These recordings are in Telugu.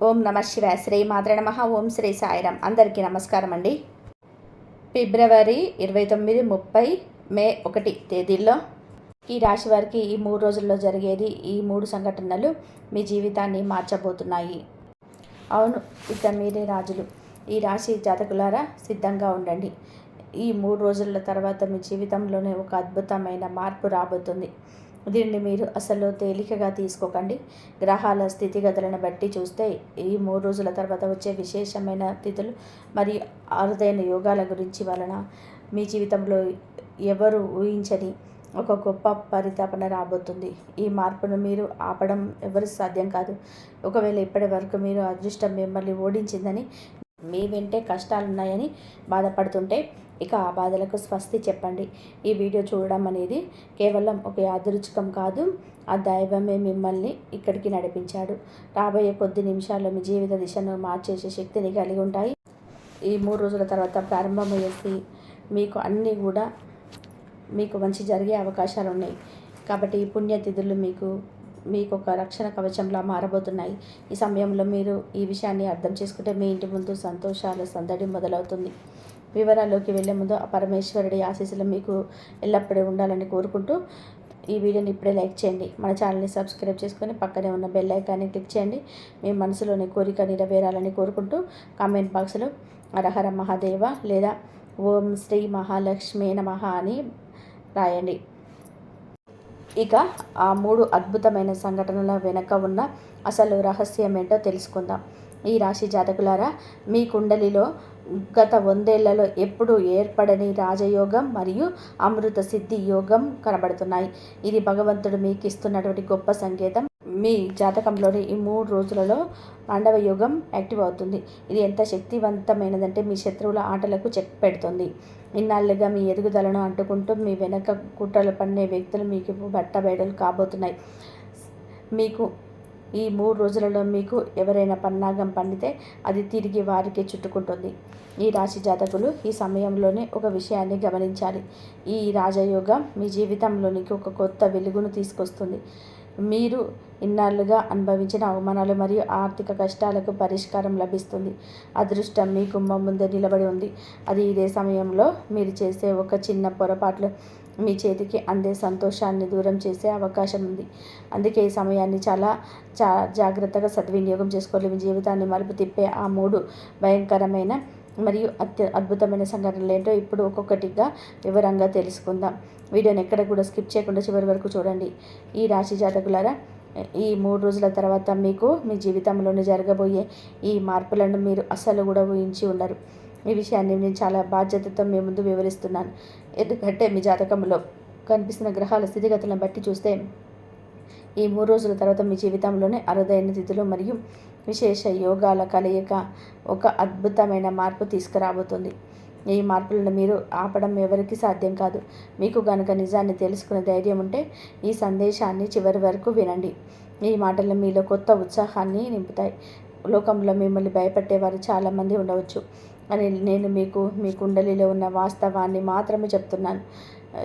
ఓం నమ శివాయ. శ్రీ మాత్రే నమః. ఓం శ్రీ సాయిరామ్. అందరికీ నమస్కారం అండి. ఫిబ్రవరి 29, 30, మే 1 తేదీల్లో ఈ రాశి వారికి ఈ 3 రోజుల్లో జరిగేది ఈ 3 సంఘటనలు మీ జీవితాన్ని మార్చబోతున్నాయి. అవును, ఇక మీరే రాజులు. ఈ రాశి జాతకులారా సిద్ధంగా ఉండండి. ఈ 3 రోజుల తర్వాత మీ జీవితంలోనే ఒక అద్భుతమైన మార్పు రాబోతుంది. దీన్ని మీరు అసలు తేలికగా తీసుకోకండి. గ్రహాల స్థితిగతులను బట్టి చూస్తే ఈ 3 రోజుల తర్వాత వచ్చే విశేషమైన తిథులు మరియు అరుదైన యోగాల గురించి వలన మీ జీవితంలో ఎవరు ఊహించని ఒక గొప్ప పరితాపన రాబోతుంది. ఈ మార్పును మీరు ఆపడం ఎవరు సాధ్యం కాదు. ఒకవేళ ఇప్పటి వరకు మీరు అదృష్టం మిమ్మల్ని ఓడించిందని, మీ వెంటే కష్టాలున్నాయని బాధపడుతుంటే ఇక ఆ బాధలకు స్వస్తి చెప్పండి. ఈ వీడియో చూడడం అనేది కేవలం ఒక యాదృచ్ఛికం కాదు. ఆ దైవమే మిమ్మల్ని ఇక్కడికి నడిపించాడు. రాబోయే కొద్ది నిమిషాల్లో మీ జీవిత దిశను మార్చేసే శక్తిని కలిగి ఉంటాయి. ఈ 3 రోజుల తర్వాత ప్రారంభమయ్యేసి మీకు అన్నీ కూడా మీకు మంచి జరిగే అవకాశాలు ఉన్నాయి. కాబట్టి ఈ పుణ్యతిథులు మీకు ఒక రక్షణ కవచంలా మారబోతున్నాయి. ఈ సమయంలో మీరు ఈ విషయాన్ని అర్థం చేసుకుంటే మీ ఇంటి ముందు సంతోషాల సందడి మొదలవుతుంది. వివరాల్లోకి వెళ్లే ముందు ఆ పరమేశ్వరుడి ఆశీస్సులు మీకు ఎల్లప్పుడూ ఉండాలని కోరుకుంటూ ఈ వీడియోని ఇప్పుడే లైక్ చేయండి. మన ఛానల్ని సబ్స్క్రైబ్ చేసుకొని పక్కనే ఉన్న బెల్ ఐకాన్ని క్లిక్ చేయండి. మీ మనసులోని కోరిక నెరవేరాలని కోరుకుంటూ కామెంట్ బాక్స్లో హరహర మహాదేవ లేదా ఓం శ్రీ మహాలక్ష్మీ నమః అని రాయండి. ఇక ఆ 3 అద్భుతమైన సంఘటనల వెనక ఉన్న అసలు రహస్యం ఏంటో తెలుసుకుందాం. ఈ రాశి జాతకులారా, మీ కుండలిలో గత 100 ఏళ్లలో ఎప్పుడూ ఏర్పడని రాజయోగం మరియు అమృత సిద్ధి యోగం కనబడుతున్నాయి. ఇది భగవంతుడు మీకు ఇస్తున్నటువంటి గొప్ప సంకేతం. మీ జాతకంలోని ఈ 3 రోజులలో పాండవ యోగం యాక్టివ్ అవుతుంది. ఇది ఎంత శక్తివంతమైనదంటే మీ శత్రువుల ఆటలకు చెక్ పెడుతుంది. ఇన్నాళ్ళుగా మీ ఎదుగుదలను అంటుకుంటూ మీ వెనక కుట్రలు పన్నే వ్యక్తులు మీకు బట్టబయలు కాబోతున్నాయి. మీకు ఈ 3 రోజులలో మీకు ఎవరైనా పన్నాగం పండితే అది తిరిగి వారికే చుట్టుకుంటుంది. ఈ రాశి జాతకులు ఈ సమయంలోనే ఒక విషయాన్ని గమనించాలి. ఈ రాజయోగం మీ జీవితంలోనికి ఒక కొత్త వెలుగును తీసుకొస్తుంది. మీరు ఇన్నాళ్ళుగా అనుభవించిన అవమానాలు మరియు ఆర్థిక కష్టాలకు పరిష్కారం లభిస్తుంది. అదృష్టం మీ గుమ్మం ముందే నిలబడి ఉంది. అది ఇదే సమయంలో మీరు చేసే ఒక చిన్న పొరపాట్లు మీ చేతికి అందే సంతోషాన్ని దూరం చేసే అవకాశం ఉంది. అందుకే ఈ సమయాన్ని చాలా జాగ్రత్తగా సద్వినియోగం చేసుకోవాలి. మీ జీవితాన్ని మలుపు తిప్పే ఆ 3 భయంకరమైన మరియు అద్భుతమైన సంఘటనలు ఏంటో ఇప్పుడు ఒక్కొక్కటిగా వివరంగా తెలుసుకుందాం. వీడియోని ఎక్కడ కూడా స్కిప్ చేయకుండా చివరి వరకు చూడండి. ఈ రాశి జాతకులారా, ఈ 3 రోజుల తర్వాత మీకు మీ జీవితంలోనే జరగబోయే ఈ మార్పులను మీరు అస్సలు కూడా ఊహించి ఉండరు. ఈ విషయాన్ని నేను చాలా బాధ్యతతో మీ ముందు వివరిస్తున్నాను. ఎందుకంటే మీ జాతకంలో కనిపిస్తున్న గ్రహాల స్థితిగతులను బట్టి చూస్తే ఈ 3 రోజుల తర్వాత మీ జీవితంలోనే అరుదైన తిథులు మరియు విశేష యోగాల కలయిక ఒక అద్భుతమైన మార్పు తీసుకురాబోతుంది. ఈ మార్పులను మీరు ఆపడం ఎవరికీ సాధ్యం కాదు. మీకు గనుక నిజాన్ని తెలుసుకునే ధైర్యం ఉంటే ఈ సందేశాన్ని చివరి వరకు వినండి. ఈ మాటలు మీలో కొత్త ఉత్సాహాన్ని నింపుతాయి. లోకంలో మిమ్మల్ని భయపెట్టేవారు చాలామంది ఉండవచ్చు, అని నేను మీకు మీ కుండలిలో ఉన్న వాస్తవాన్ని మాత్రమే చెప్తున్నాను.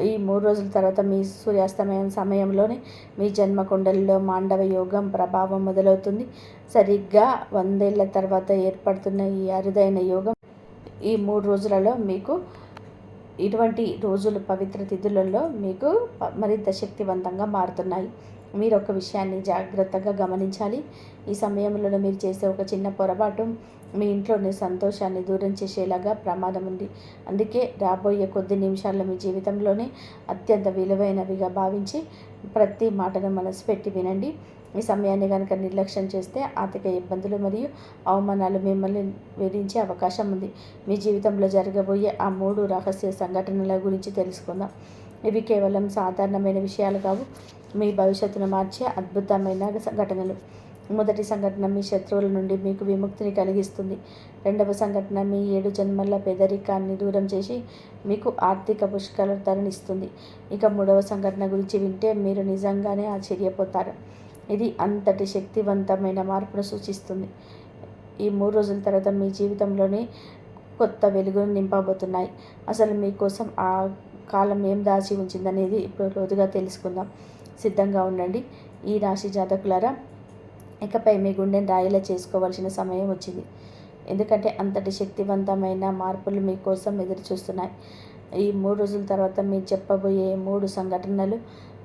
ఈ 3 రోజుల తర్వాత మీ సూర్యాస్తమయం సమయంలోనే మీ జన్మ కుండలిలో మాండవ యోగం ప్రభావం మొదలవుతుంది. సరిగ్గా 100 ఏళ్ల తర్వాత ఏర్పడుతున్న ఈ అరుదైన యోగం ఈ 3 రోజులలో మీకు ఇటువంటి రోజులు పవిత్ర తిథులలో మీకు మరింత శక్తివంతంగా మారుతున్నాయి. మీరు ఒక విషయాన్ని జాగ్రత్తగా గమనించాలి. ఈ సమయంలో మీరు చేసే ఒక చిన్న పొరపాటు మీ ఇంట్లోని సంతోషాన్ని దూరం చేసేలాగా ప్రమాదం ఉంది. అందుకే రాబోయే కొద్ది నిమిషాల్లో మీ జీవితంలోనే అత్యంత విలువైనవిగా భావించి ప్రతి మాటను మనసు పెట్టి వినండి. ఈ సమయాన్ని కనుక నిర్లక్ష్యం చేస్తే ఆర్థిక ఇబ్బందులు మరియు అవమానాలు మిమ్మల్ని వేధించే అవకాశం ఉంది. మీ జీవితంలో జరగబోయే ఆ 3 రహస్య సంఘటనల గురించి తెలుసుకుందాం. ఇవి కేవలం సాధారణమైన విషయాలు కావు, మీ భవిష్యత్తును మార్చే అద్భుతమైన సంఘటనలు. మొదటి సంఘటన మీ శత్రువుల నుండి మీకు విముక్తిని కలిగిస్తుంది. రెండవ సంఘటన మీ 7 జన్మల పేదరికాన్ని దూరం చేసి మీకు ఆర్థిక పుష్కలతనిస్తుంది. ఇక 3వ సంఘటన గురించి వింటే మీరు నిజంగానే ఆశ్చర్యపోతారు. ఇది అంతటి శక్తివంతమైన మార్పును సూచిస్తుంది. ఈ 3 రోజుల తర్వాత మీ జీవితంలోని కొత్త వెలుగును నింపబోతున్నాయి. అసలు మీకోసం ఆ కాలం ఏం దాచి ఉంచిందనేది ఇప్పుడు లోతుగా తెలుసుకుందాం. సిద్ధంగా ఉండండి. ఈ రాశి జాతకులారా, ఇకపై మీ గుండెని రాయిలా చేసుకోవాల్సిన సమయం వచ్చింది. ఎందుకంటే అంతటి శక్తివంతమైన మార్పులు మీకోసం ఎదురు చూస్తున్నాయి. ఈ 3 రోజుల తర్వాత మీరు చెప్పబోయే 3 సంఘటనలు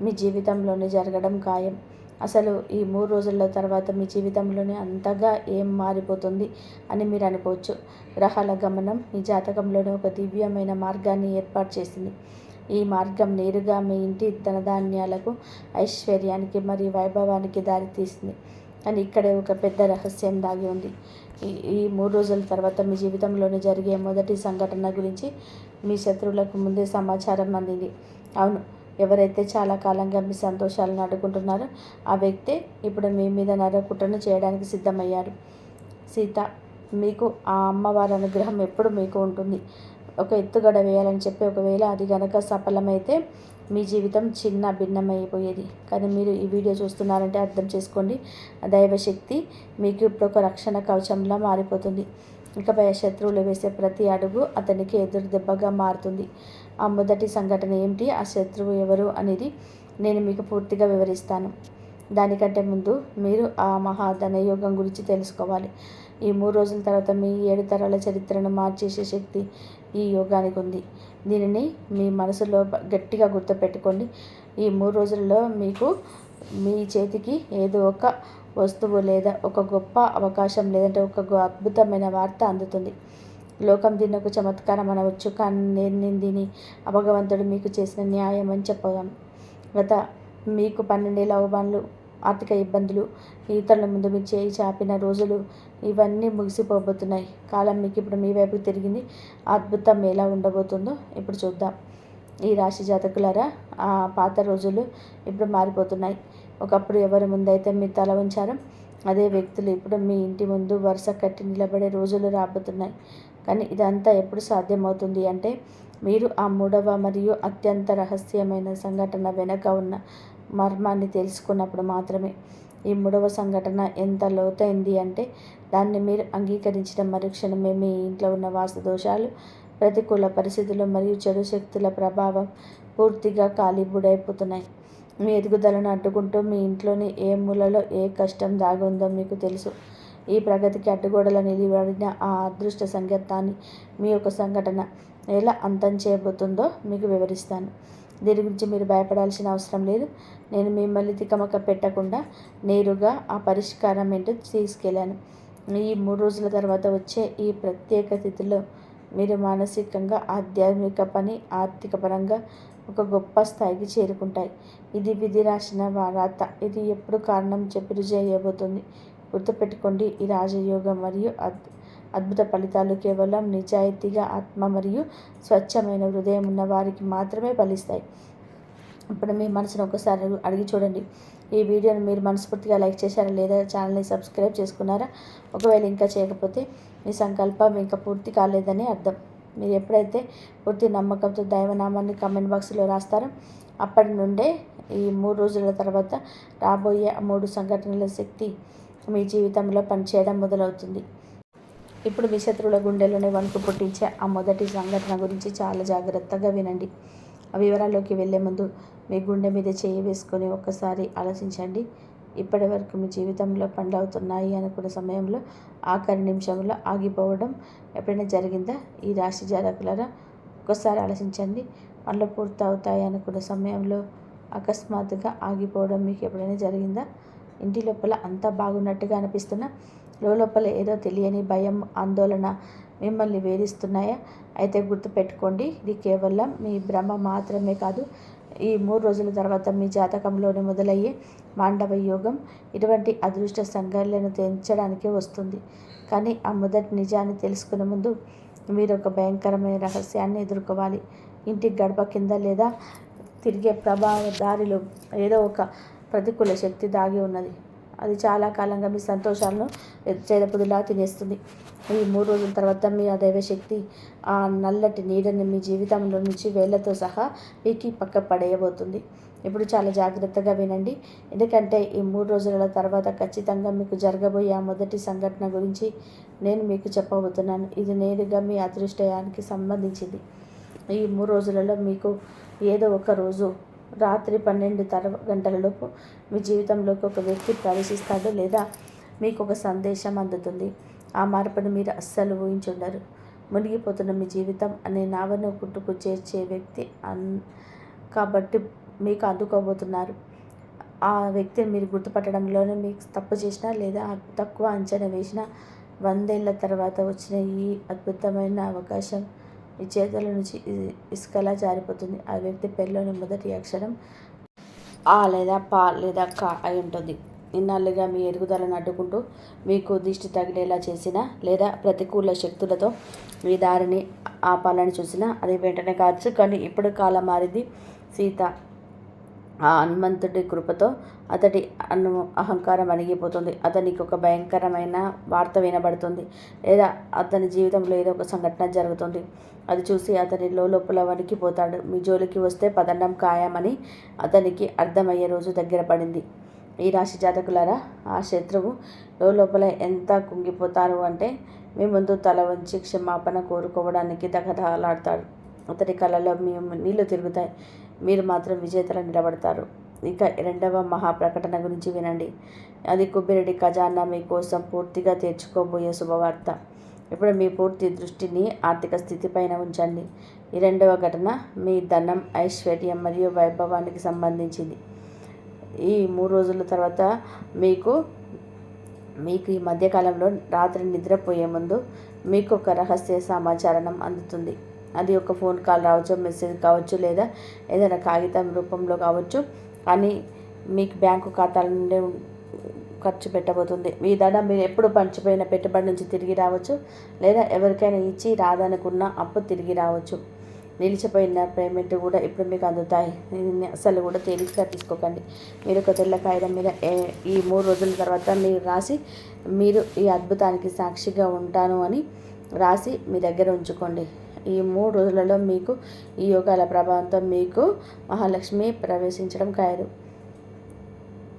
మీ జీవితంలోనే జరగడం ఖాయం. అసలు ఈ 3 రోజుల తర్వాత మీ జీవితంలోనే అంతగా ఏం మారిపోతుంది అని మీరు అనుకోవచ్చు. గ్రహాల గమనం మీ జాతకంలోనే ఒక దివ్యమైన మార్గాన్ని ఏర్పాటు చేసింది. ఈ మార్గం నేరుగా మీ ఇంటి ధనధాన్యాలకు, ఐశ్వర్యానికి మరియు వైభవానికి దారితీస్తుంది. కానీ ఇక్కడే ఒక పెద్ద రహస్యం దాగి ఉంది. ఈ 3 రోజుల తర్వాత మీ జీవితంలోనే జరిగే మొదటి సంఘటన గురించి మీ శత్రువులకు ముందే సమాచారం అందింది. అవును, ఎవరైతే చాలా కాలంగా మీ సంతోషాలను అడ్డుకుంటున్నారో ఆ వ్యక్తే ఇప్పుడు మీ మీద నరకుట్రను చేయడానికి సిద్ధమయ్యారు. సీత, మీకు ఆ అమ్మవారి అనుగ్రహం ఎప్పుడు మీకు ఉంటుంది. ఒక ఎత్తుగడ వేయాలని చెప్పి ఒకవేళ అది గనక సఫలమైతే మీ జీవితం చిన్న భిన్నమైపోయేది. కానీ మీరు ఈ వీడియో చూస్తున్నారంటే అర్థం చేసుకోండి, దైవశక్తి మీకు ఇప్పుడు ఒక రక్షణ కవచంలా మారిపోతుంది. ఇకపై శత్రువులు వేసే ప్రతి అడుగు అతనికి ఎదురు దెబ్బగా మారుతుంది. ఆ మొదటి సంఘటన ఏమిటి, ఆ శత్రువు ఎవరు అనేది నేను మీకు పూర్తిగా వివరిస్తాను. దానికంటే ముందు మీరు ఆ మహాధనయోగం గురించి తెలుసుకోవాలి. ఈ 3 రోజుల తర్వాత మీ 7 తరాల చరిత్రను మార్చేసే శక్తి ఈ యోగానికి ఉంది. దీనిని మీ మనసులో గట్టిగా గుర్తుపెట్టుకోండి. ఈ 3 రోజుల్లో మీకు మీ చేతికి ఏదో ఒక వస్తువు లేదా ఒక గొప్ప అవకాశం లేదంటే ఒక అద్భుతమైన వార్త అందుతుంది. లోకం దీన్ని ఒక చమత్కారం అనవచ్చు, కానీ నేను దీన్ని భగవంతుడు మీకు చేసిన న్యాయం అని చెప్పగలను. గత మీకు 12 ఏళ్ళ అవమానాలు, ఆర్థిక ఇబ్బందులు, ఇతరుల ముందు మీరు చేయి చాపిన రోజులు ఇవన్నీ ముగిసిపోబోతున్నాయి. కాలం మీకు ఇప్పుడు మీ వైపు తిరిగింది. అద్భుతం ఎలా ఉండబోతుందో ఇప్పుడు చూద్దాం. ఈ రాశి జాతకులారా, ఆ పాత రోజులు ఇప్పుడు మారిపోతున్నాయి. ఒకప్పుడు ఎవరి ముందైతే మీరు తల ఉంచారో అదే వ్యక్తులు ఇప్పుడు మీ ఇంటి ముందు వరుస కట్టి నిలబడే రోజులు రాబోతున్నాయి. కానీ ఇదంతా ఎప్పుడు సాధ్యమవుతుంది అంటే మీరు ఆ 3వ మరియు అత్యంత రహస్యమైన సంఘటన వెనక ఉన్న మర్మాన్ని తెలుసుకున్నప్పుడు మాత్రమే. ఈ 3వ సంఘటన ఎంత లోతైంది అంటే దాన్ని మీరు అంగీకరించిన మరుక్షణమే మీ ఇంట్లో ఉన్న వాస్తు దోషాలు, ప్రతికూల పరిస్థితులు మరియు చెడు శక్తుల ప్రభావం పూర్తిగా కాలిబూడైపోతున్నాయి. మీ ఎదుగుదలను అడ్డుకుంటూ మీ ఇంట్లోని ఏ మూలలో ఏ కష్టం దాగి ఉందో మీకు తెలుసు. ఈ ప్రగతికి అడ్డుగోడల నిలబడిన ఆ అదృష్ట సంకేతాన్ని మీ యొక్క సంఘటన ఎలా అంతం చేయబోతుందో మీకు వివరిస్తాను. దీని గురించి మీరు భయపడాల్సిన అవసరం లేదు. నేను మిమ్మల్ని తికమక పెట్టకుండా నేరుగా ఆ పరిష్కారం ఏంటో తీసుకెళ్ళాను. ఈ 3 రోజుల తర్వాత వచ్చే ఈ ప్రత్యేక తిథిలో మీరు మానసికంగా, ఆధ్యాత్మిక పని, ఆర్థిక పరంగా ఒక గొప్ప స్థాయికి చేరుకుంటాయి. ఇది విధి రాసిన వారాత. ఇది ఎప్పుడు కారణం చెప్పి రుజువు చేయబోతుంది. గుర్తుపెట్టుకోండి, ఈ రాజయోగం మరియు అద్భుత ఫలితాలు కేవలం నిజాయితీగా ఆత్మ మరియు స్వచ్ఛమైన హృదయం ఉన్న వారికి మాత్రమే ఫలిస్తాయి. ఇప్పుడు మీ మనసును ఒకసారి అడిగి చూడండి. ఈ వీడియోని మీరు మనస్ఫూర్తిగా లైక్ చేశారా లేదా, ఛానల్ని సబ్స్క్రైబ్ చేసుకున్నారా? ఒకవేళ ఇంకా చేయకపోతే మీ సంకల్పం ఇంకా పూర్తి కాలేదని అర్థం. మీరు ఎప్పుడైతే పూర్తి నమ్మకంతో దైవనామాన్ని కామెంట్ బాక్స్లో రాస్తారో అప్పటి నుండే ఈ 3 రోజుల తర్వాత రాబోయే 3 సంఘటనల శక్తి మీ జీవితంలో పనిచేయడం మొదలవుతుంది. ఇప్పుడు మీ శత్రువుల గుండెలోనే వణుకు పుట్టించే ఆ మొదటి సంఘటన గురించి చాలా జాగ్రత్తగా వినండి. ఆ వివరాల్లోకి వెళ్లే ముందు మీ గుండె మీద చేయి వేసుకొని ఒక్కసారి ఆలోచించండి. ఇప్పటి వరకు మీ జీవితంలో పనులవుతున్నాయి అనుకున్న సమయంలో ఆఖరి నిమిషంలో ఆగిపోవడం ఎప్పుడైనా జరిగిందా? ఈ రాశి జాతకులారా, ఒక్కసారి ఆలోచించండి. పనులు పూర్తవుతాయి అనుకున్న సమయంలో అకస్మాత్తుగా ఆగిపోవడం మీకు ఎప్పుడైనా జరిగిందా? ఇంటి లోపల అంతా బాగున్నట్టుగా అనిపిస్తున్నా లోపల ఏదో తెలియని భయం, ఆందోళన మిమ్మల్ని వేధిస్తున్నాయా? అయితే గుర్తుపెట్టుకోండి, ఇది కేవలం మీ భ్రమ మాత్రమే కాదు. ఈ 3 రోజుల తర్వాత మీ జాతకంలోనే మొదలయ్యే మాండవ యోగం ఇటువంటి అదృష్ట సంఘటనలను తెంచడానికి వస్తుంది. కానీ ఆ మొదటి నిజాన్ని తెలుసుకునే ముందు మీరు ఒక భయంకరమైన రహస్యాన్ని ఎదుర్కోవాలి. ఇంటి గడప కింద లేదా తిరిగే ప్రభావ దారిలో ఏదో ఒక ప్రతికూల శక్తి దాగి ఉన్నది. అది చాలా కాలంగా మీ సంతోషాలను చేదపుదిలా తినేస్తుంది. ఈ 3 రోజుల తర్వాత మీ ఆ దైవశక్తి ఆ నల్లటి నీడని మీ జీవితంలో నుంచి వేళ్లతో సహా పీకి పక్క పడేయబోతుంది. ఇప్పుడు చాలా జాగ్రత్తగా వినండి, ఎందుకంటే ఈ 3 రోజుల తర్వాత ఖచ్చితంగా మీకు జరగబోయే ఆ మొదటి సంఘటన గురించి నేను మీకు చెప్పబోతున్నాను. ఇది నేరుగా మీ అదృష్టయానికి సంబంధించింది. ఈ 3 రోజులలో మీకు ఏదో ఒక రోజు రాత్రి 12 గంటలలోపు మీ జీవితంలోకి ఒక వ్యక్తి ప్రవేశిస్తాడు లేదా మీకు ఒక సందేశం అందుతుంది. ఆ మార్పును మీరు అస్సలు ఊహించుండరు. మునిగిపోతున్న మీ జీవితం అనే నావను గుట్టుకు చేర్చే వ్యక్తి కాబట్టి మీకు అందుకోబోతున్నారు. ఆ వ్యక్తిని మీరు గుర్తుపట్టడంలోనే మీకు తప్పు చేసినా లేదా తక్కువ అంచనా వేసినా 100 ఏళ్ల తర్వాత వచ్చిన ఈ అద్భుతమైన అవకాశం మీ చేతుల నుంచి ఇసుకలా జారిపోతుంది. ఆ వ్యక్తి పేరులోని మొదటి అక్షరం ఆ లేదా పా లేదా కా అయి ఉంటుంది. ఇన్నాళ్ళుగా మీ ఎదుగుదలను అడ్డుకుంటూ మీకు దిష్టి తగిలేలా చేసిన లేదా ప్రతికూల శక్తులతో మీ దారిని ఆపాలని చూసినా అది వెంటనే కావచ్చు. కానీ ఇప్పుడు కాలం మారింది. సీత ఆ హనుమంతుడి కృపతో అతడి అహంకారం అణిగిపోతుంది. అతనికి ఒక భయంకరమైన వార్త వినబడుతుంది లేదా అతని జీవితంలో ఏదో ఒక సంఘటన జరుగుతుంది. అది చూసి అతని లోపల వణికిపోతాడు. మీ జోలికి వస్తే పతనం ఖాయమని అతనికి అర్థమయ్యే రోజు దగ్గర పడింది. ఈ రాశి జాతకులారా, ఆ శత్రువు లోపల ఎంత కుంగిపోతారు అంటే మీ ముందు తల వంచి క్షమాపణ కోరుకోవడానికి దగదలాడతాడు. అతడి కళ్ళలో మీ నీళ్లు తిరుగుతాయి. మీరు మాత్రం విజేతలా నిలబడతారు. ఇక రెండవ మహాప్రకటన గురించి వినండి. అది కుబేరుడి ఖజానా మీకోసం పూర్తిగా తెరుచుకోబోయే శుభవార్త. ఇప్పుడు మీ పూర్తి దృష్టిని ఆర్థిక స్థితిపైన ఉంచండి. ఈ రెండవ ఘటన మీ ధనం, ఐశ్వర్యం మరియు వైభవానికి సంబంధించింది. ఈ 3 రోజుల తర్వాత మీకు ఈ మధ్యకాలంలో రాత్రి నిద్రపోయే ముందు మీకు ఒక రహస్య సమాచారం అందుతుంది. అది ఒక ఫోన్ కాల్ రావచ్చు, మెసేజ్ కావచ్చు లేదా ఏదైనా కాగితం రూపంలో కావచ్చు. కానీ మీకు బ్యాంకు ఖాతాల నుండి ఖర్చు పెట్టబోతుంది. మీ ధనం మీరు ఎప్పుడు పంచిపోయిన పెట్టుబడి నుంచి తిరిగి రావచ్చు లేదా ఎవరికైనా ఇచ్చి రాదనుకున్న అప్పు తిరిగి రావచ్చు. నిలిచిపోయిన పేమెంట్ కూడా ఇప్పుడు మీకు అందుతాయి. దీన్ని అసలు కూడా తేలికగా తీసుకోకండి. మీరు ఒక తెల్ల కాగితం మీద ఈ 3 రోజుల తర్వాత మీరు రాసి మీరు ఈ అద్భుతానికి సాక్షిగా ఉంటాను అని రాసి మీ దగ్గర ఉంచుకోండి. ఈ 3 రోజులలో మీకు ఈ యోగాల ప్రభావంతో మీకు మహాలక్ష్మి ప్రవేశించడం ఖాయం.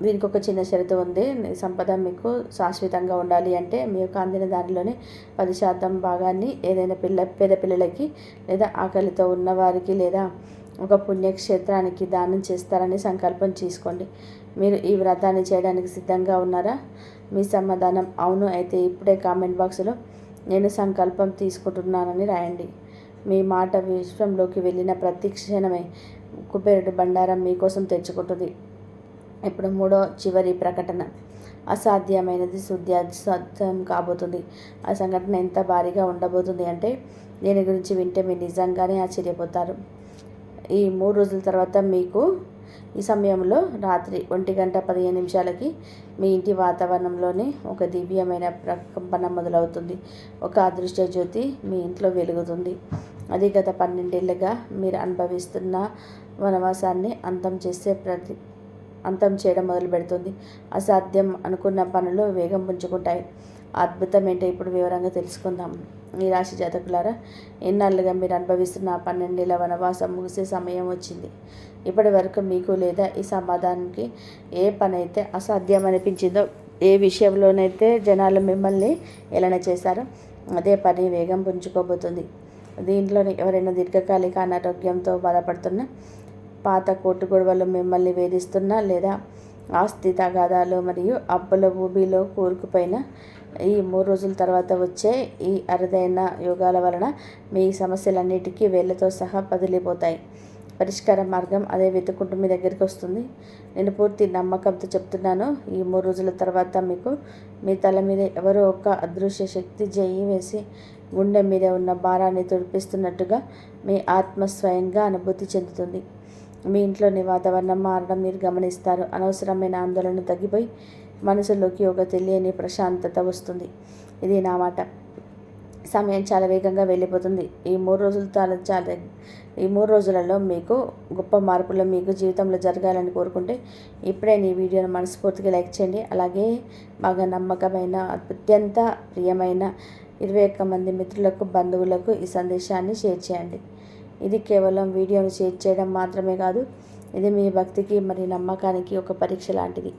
దీనికి ఒక చిన్న షరతు ఉంది. సంపద మీకు శాశ్వతంగా ఉండాలి అంటే మీ యొక్క అందిన దానిలోనే 10% భాగాన్ని ఏదైనా పేద పిల్లలకి లేదా ఆకలితో ఉన్నవారికి లేదా ఒక పుణ్యక్షేత్రానికి దానం చేస్తారని సంకల్పం చేసుకోండి. మీరు ఈ వ్రతాన్ని చేయడానికి సిద్ధంగా ఉన్నారా? మీ సమాధానం అవును అయితే ఇప్పుడే కామెంట్ బాక్స్లో నేను సంకల్పం తీసుకుంటున్నానని రాయండి. మీ మాట విశ్వంలోకి వెళ్ళిన ప్రతి క్షణమే కుబేరుడి బండారం మీకోసం తెచ్చుకుంటుంది. ఇప్పుడు 3వ చివరి ప్రకటన. అసాధ్యమైనది సాధ్యం కాబోతుంది. ఆ సంఘటన ఎంత భారీగా ఉండబోతుంది అంటే దీని గురించి వింటే మీరు నిజంగానే ఆశ్చర్యపోతారు. ఈ 3 రోజుల తర్వాత మీకు ఈ సమయంలో రాత్రి 1:15 మీ ఇంటి వాతావరణంలోనే ఒక దివ్యమైన ప్రకంపన మొదలవుతుంది. ఒక అదృష్ట జ్యోతి మీ ఇంట్లో వెలుగుతుంది. అది గత 12 ఏళ్ళుగా మీరు అనుభవిస్తున్న వనవాసాన్ని అంతం చేయడం మొదలు పెడుతుంది. అసాధ్యం అనుకున్న పనులు వేగం పుంజుకుంటాయి. అద్భుతం ఏంటో ఇప్పుడు వివరంగా తెలుసుకుందాం. ఈ రాశి జాతకులారా, ఎన్నాళ్ళుగా మీరు అనుభవిస్తున్న 12 ఏళ్ళ వనవాసం ముగిసే సమయం వచ్చింది. ఇప్పటి వరకు మీకు లేదా ఈ సమాధానానికి ఏ పని అయితే అసాధ్యం అనిపించిందో, ఏ విషయంలోనైతే జనాలు మిమ్మల్ని ఏలన చేశారో అదే పని వేగం పుంజుకోబోతుంది. దీంట్లో ఎవరైనా దీర్ఘకాలిక అనారోగ్యంతో బాధపడుతున్నా, పాత కోర్టు గొడవలు మిమ్మల్ని వేధిస్తున్నా లేదా ఆస్తి తగాదాలు మరియు అప్పుల ఊబిలో కూరుకుపోయిన ఈ 3 రోజుల తర్వాత వచ్చే ఈ అరుదైన యోగాల వలన మీ సమస్యలన్నిటికీ వేళ్లతో సహా పదిలిపోతాయి. పరిష్కార మార్గం అదే వెతుక్కుంటూ మీ దగ్గరికి వస్తుంది. నేను పూర్తి నమ్మకంతో చెప్తున్నాను. ఈ 3 రోజుల తర్వాత మీకు మీ తల మీద ఎవరో ఒక అదృశ్య శక్తి జయి వేసి గుండె మీద ఉన్న భారాన్ని తుడిపిస్తున్నట్టుగా మీ ఆత్మ స్వయంగా అనుభూతి చెందుతుంది. మీ ఇంట్లోని వాతావరణం మారడం మీరు గమనిస్తారు. అనవసరమైన ఆందోళన తగ్గిపోయి మనసులోకి ఒక తెలియని ప్రశాంతత వస్తుంది. ఇది నా మాట. సమయం చాలా వేగంగా వెళ్ళిపోతుంది. ఈ 3 రోజులలో మీకు గొప్ప మార్పులు మీకు జీవితంలో జరగాలని కోరుకుంటే ఇప్పుడే ఈ వీడియోను మనస్ఫూర్తిగా లైక్ చేయండి. అలాగే బాగా నమ్మకమైన అత్యంత ప్రియమైన 21 మంది మిత్రులకు, బంధువులకు ఈ సందేశాన్ని షేర్ చేయండి. ఇది కేవలం వీడియోను షేర్ చేయడం మాత్రమే కాదు, ఇది మీ భక్తికి మరియు నమ్మకానికి ఒక పరీక్ష లాంటిది.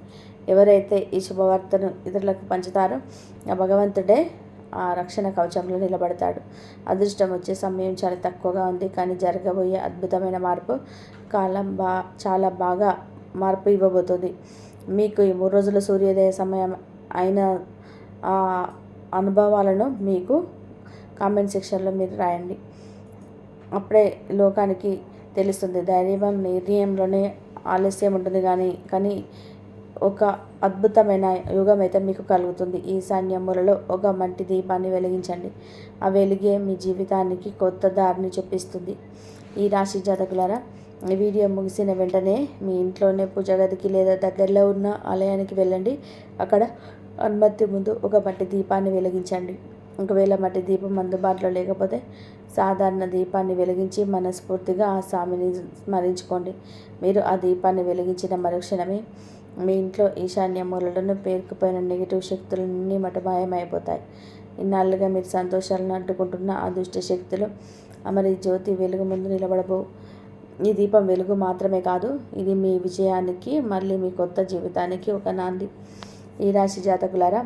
ఎవరైతే ఈ శుభవార్తను ఇతరులకు పంచుతారో ఆ భగవంతుడే ఆ రక్షణ కవచంలో నిలబడతాడు. అదృష్టం వచ్చే సమయం చాలా తక్కువగా ఉంది, కానీ జరగబోయే అద్భుతమైన మార్పు కాలం చాలా బాగా మార్పు ఇవ్వబోతుంది. మీకు ఈ 3 రోజుల సూర్యోదయ సమయం అయిన అనుభవాలను మీకు కామెంట్ సెక్షన్లో మీరు రాయండి. అప్పుడే లోకానికి తెలుస్తుంది. దైవం నిర్ణయంలోనే ఆలస్యం ఉంటుంది కానీ ఒక అద్భుతమైన యుగం అయితే మీకు కలుగుతుంది. ఈశాన్య మూలలో ఒక మట్టి దీపాన్ని వెలిగించండి. ఆ వెలిగే మీ జీవితానికి కొత్త దారిని చూపిస్తుంది. ఈ రాశి జాతకులారా, ఈ వీడియో ముగిసిన వెంటనే మీ ఇంట్లోనే పూజ గదికి లేదా దగ్గరలో ఉన్న ఆలయానికి వెళ్ళండి. అక్కడ హనుమతి ముందు ఒక మట్టి దీపాన్ని వెలిగించండి. ఒకవేళ మట్టి దీపం అందుబాటులో లేకపోతే సాధారణ దీపాన్ని వెలిగించి మనస్ఫూర్తిగా ఆ స్వామిని స్మరించుకోండి. మీరు ఆ దీపాన్ని వెలిగించిన మరుక్షణమే మీ ఇంట్లో ఈశాన్య మూలలను పేరుకుపోయిన నెగిటివ్ శక్తులన్నీ మటమాయమైపోతాయి. ఇన్నాళ్ళుగా మీరు సంతోషాలను అడ్డుకుంటున్న ఆ దుష్ట శక్తులు అమరి జ్యోతి వెలుగు ముందు నిలబడబోవు. ఈ దీపం వెలుగు మాత్రమే కాదు, ఇది మీ విజయానికి, మళ్ళీ మీ కొత్త జీవితానికి ఒక నాంది. ఈ రాశి జాతకులారా,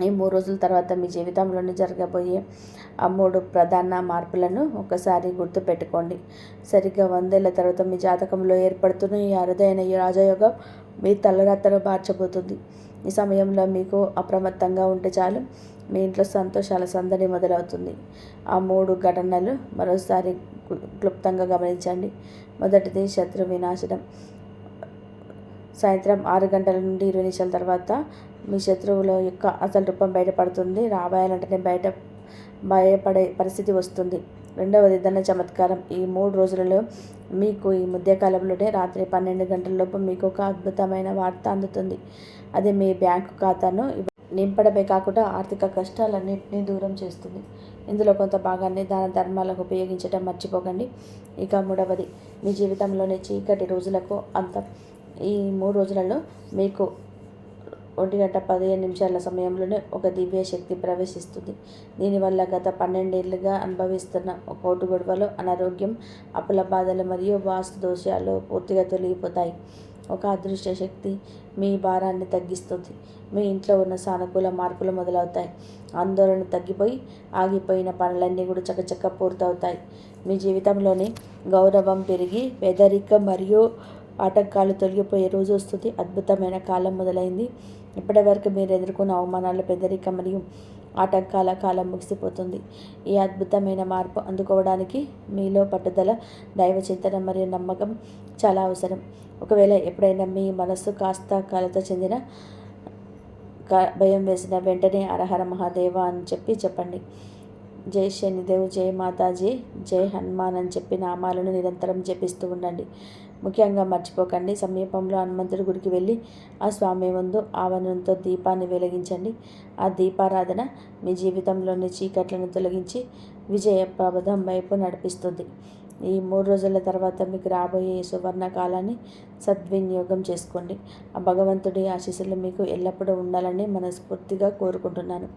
ఈ 3 రోజుల తర్వాత మీ జీవితంలోనే జరగబోయే ఆ 3 ప్రధాన మార్పులను ఒకసారి గుర్తుపెట్టుకోండి. సరిగ్గా 100 ఏళ్ల తర్వాత మీ జాతకంలో ఏర్పడుతున్న ఈ అరుదైన ఈ రాజయోగం మీ తలరాతను మార్చబోతుంది. ఈ సమయంలో మీకు అప్రమత్తంగా ఉంటే చాలు, మీ ఇంట్లో సంతోషాల సందడి మొదలవుతుంది. ఆ 3 ఘటనలు మరోసారి క్లుప్తంగా గమనించండి. మొదటిది శత్రు వినాశనం. సాయంత్రం 6 గంటల నుండి 20 నిమిషాల తర్వాత మీ శత్రువుల యొక్క అసలు రూపం బయటపడుతుంది. రాబోయాలంటేనే భయపడే పరిస్థితి వస్తుంది. రెండవది ధన చమత్కారం. ఈ 3 రోజులలో మీకు ఈ మధ్యకాలంలోనే రాత్రి 12 గంటలలోపు మీకు ఒక అద్భుతమైన వార్త అందుతుంది. అది మీ బ్యాంకు ఖాతాను నింపడమే కాకుండా ఆర్థిక కష్టాలన్నింటినీ దూరం చేస్తుంది. ఇందులో కొంత భాగాన్ని దాన ధర్మాలకు ఉపయోగించడం మర్చిపోకండి. ఇక 3వది మీ జీవితంలోని చీకటి రోజులకు అంతం. ఈ 3 రోజులలో మీకు 1:15 సమయంలోనే ఒక దివ్య శక్తి ప్రవేశిస్తుంది. దీనివల్ల గత 12 ఏళ్లుగా అనుభవిస్తున్న కోర్టు గొడవలు, అనారోగ్యం, అప్పుల బాధలు మరియు వాస్తు దోషాలు పూర్తిగా తొలగిపోతాయి. ఒక అదృష్ట శక్తి మీ భారాన్ని తగ్గిస్తుంది. మీ ఇంట్లో ఉన్న సానుకూల మార్పులు మొదలవుతాయి. ఆందోళన తగ్గిపోయి ఆగిపోయిన పనులన్నీ కూడా చకచక పూర్తవుతాయి. మీ జీవితంలోని గౌరవం పెరిగి పేదరికం మరియు ఆటంకాలు తొలగిపోయే రోజు వస్తుంది. అద్భుతమైన కాలం మొదలైంది. ఇప్పటివరకు మీరు ఎదుర్కొన్న అవమానాలు, పేదరికం మరియు ఆటంకాల కాలం ముగిసిపోతుంది. ఈ అద్భుతమైన మార్పు అందుకోవడానికి మీలో పట్టుదల, దైవ చింతన మరియు నమ్మకం చాలా అవసరం. ఒకవేళ ఎప్పుడైనా మీ మనస్సు కాస్త కలత చెందిన, భయం వేసిన వెంటనే హరహర మహాదేవ అని చెప్పండి. జై శనిదేవ్, జై మాతాజీ, జై హనుమాన్ అని చెప్పి నామాలను నిరంతరం జపిస్తూ ఉండండి. ముఖ్యంగా మర్చిపోకండి, సమీపంలో హనుమంతుడి గుడికి వెళ్ళి ఆ స్వామి ముందు ఆవరణంతో దీపాన్ని వెలిగించండి. ఆ దీపారాధన మీ జీవితంలోని చీకట్లను తొలగించి విజయ ప్రబోధం వైపు నడిపిస్తుంది. ఈ 3 రోజుల తర్వాత మీకు రాబోయే సువర్ణ కాలాన్ని సద్వినియోగం చేసుకోండి. ఆ భగవంతుడి ఆశీస్సులు మీకు ఎల్లప్పుడూ ఉండాలని మనస్ఫూర్తిగా కోరుకుంటున్నాను.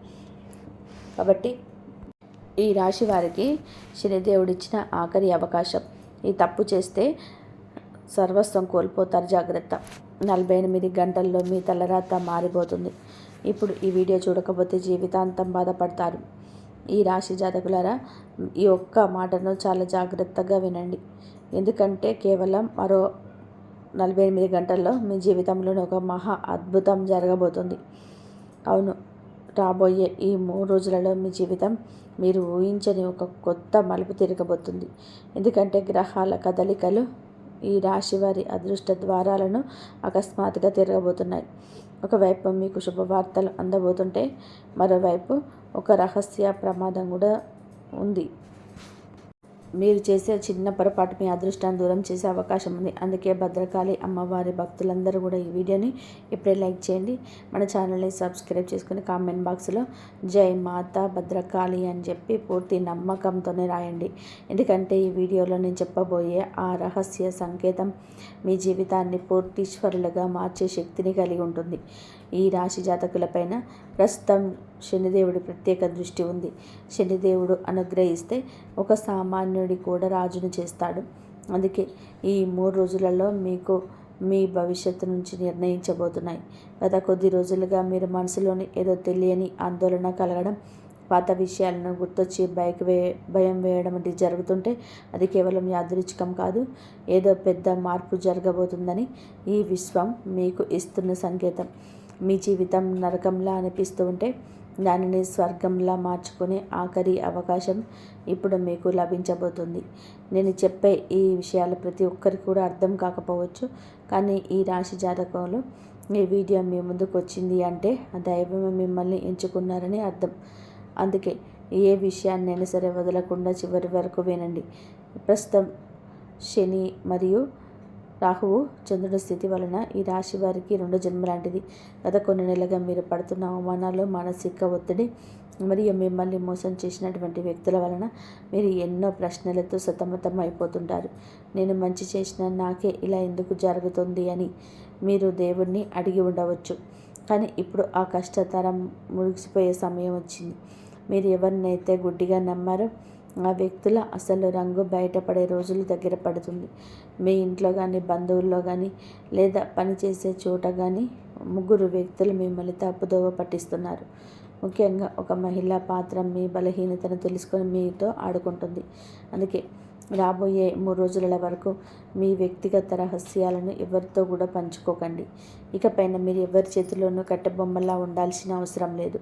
కాబట్టి ఈ రాశి వారికి శనిదేవుడిచ్చిన ఆఖరి అవకాశం. ఈ తప్పు చేస్తే సర్వస్వం కోల్పోతారు, జాగ్రత్త. 48 గంటల్లో మీ తలరాత మారిపోతుంది. ఇప్పుడు ఈ వీడియో చూడకపోతే జీవితాంతం బాధపడతారు. ఈ రాశి జాతకులారా, ఈ ఒక్క మాటను చాలా జాగ్రత్తగా వినండి. ఎందుకంటే కేవలం మరో 48 గంటల్లో మీ జీవితంలోని ఒక మహా అద్భుతం జరగబోతుంది. అవును, రాబోయే ఈ 3 రోజులలో మీ జీవితం మీరు ఊహించని ఒక కొత్త మలుపు తిరగబోతుంది. ఎందుకంటే గ్రహాల కదలికలు ఈ రాశి వారి అదృష్ట ద్వారాలను అకస్మాత్తుగా తిరగబోతున్నాయి. ఒకవైపు మీకు శుభవార్తలు అందబోతుంటే మరోవైపు ఒక రహస్య ప్రమాదం కూడా ఉంది. మీరు చేసే చిన్న పొరపాటు మీ అదృష్టాన్ని దూరం చేసే అవకాశం ఉంది. అందుకే భద్రకాళి అమ్మవారి భక్తులందరూ కూడా ఈ వీడియోని ఇప్పుడే లైక్ చేయండి. మన ఛానల్ని సబ్స్క్రైబ్ చేసుకుని కామెంట్ బాక్స్లో జై మాతా భద్రకాళి అని చెప్పి పూర్తి నమ్మకంతోనే రాయండి. ఎందుకంటే ఈ వీడియోలో నేను చెప్పబోయే ఆ రహస్య సంకేతం మీ జీవితాన్ని పూర్తీశ్వరులుగా మార్చే శక్తిని కలిగి ఉంటుంది. ఈ రాశి జాతకులపైన ప్రస్తుతం శనిదేవుడి ప్రత్యేక దృష్టి ఉంది. శనిదేవుడు అనుగ్రహిస్తే ఒక సామాన్యుడి కూడా రాజును చేస్తాడు. అందుకే ఈ 3 రోజులలో మీకు మీ భవిష్యత్తు నుంచి నిర్ణయించబోతున్నాయి. గత కొద్ది రోజులుగా మీరు మనసులోని ఏదో తెలియని ఆందోళన కలగడం, పాత విషయాలను గుర్తొచ్చి భయం వేయడం వంటివి జరుగుతుంటే అది కేవలం యాదృచ్ఛికం కాదు, ఏదో పెద్ద మార్పు జరగబోతుందని ఈ విశ్వం మీకు ఇస్తున్న సంకేతం. మీ జీవితం నరకంలా అనిపిస్తూ ఉంటే దానిని స్వర్గంలా మార్చుకునే ఆఖరి అవకాశం ఇప్పుడు మీకు లభించబోతుంది. నేను చెప్పే ఈ విషయాలు ప్రతి ఒక్కరికి కూడా అర్థం కాకపోవచ్చు, కానీ ఈ రాశి జాతకంలో ఈ వీడియో మీ ముందుకు వచ్చింది అంటే ఆ దైవం మిమ్మల్ని ఎంచుకున్నారని అర్థం. అందుకే ఏ విషయాన్నైనా సరే వదలకుండా చివరి వరకు వినండి. ప్రస్తుతం శని మరియు రాహువు చంద్రుడి స్థితి వలన ఈ రాశి వారికి 2 జన్మ లాంటిది. గత కొన్ని నెలలుగా మీరు పడుతున్న అవమానాలు, మానసిక ఒత్తిడి మరియు మిమ్మల్ని మోసం చేసినటువంటి వ్యక్తుల వలన మీరు ఎన్నో ప్రశ్నలతో సతమతం అయిపోతుంటారు. నేను మంచి చేసిన నాకే ఇలా ఎందుకు జరుగుతుంది అని మీరు దేవుణ్ణి అడిగి ఉండవచ్చు. కానీ ఇప్పుడు ఆ కష్టతరం ముగిసిపోయే సమయం వచ్చింది. మీరు ఎవరినైతే గుడ్డిగా నమ్మారో ఆ వ్యక్తుల అసలు రంగు బయటపడే రోజులు దగ్గర పడుతుంది. మీ ఇంట్లో కానీ, బంధువుల్లో కానీ, లేదా పనిచేసే చోట కానీ 3 వ్యక్తులు మిమ్మల్ని తప్పుదోవ పట్టిస్తున్నారు. ముఖ్యంగా ఒక మహిళా పాత్ర మీ బలహీనతను తెలుసుకొని మీతో ఆడుకుంటుంది. అందుకే రాబోయే 3 రోజుల వరకు మీ వ్యక్తిగత రహస్యాలను ఎవరితో కూడా పంచుకోకండి. ఇకపైన మీరు ఎవరి చేతిలోనూ కట్టెబొమ్మలా ఉండాల్సిన అవసరం లేదు.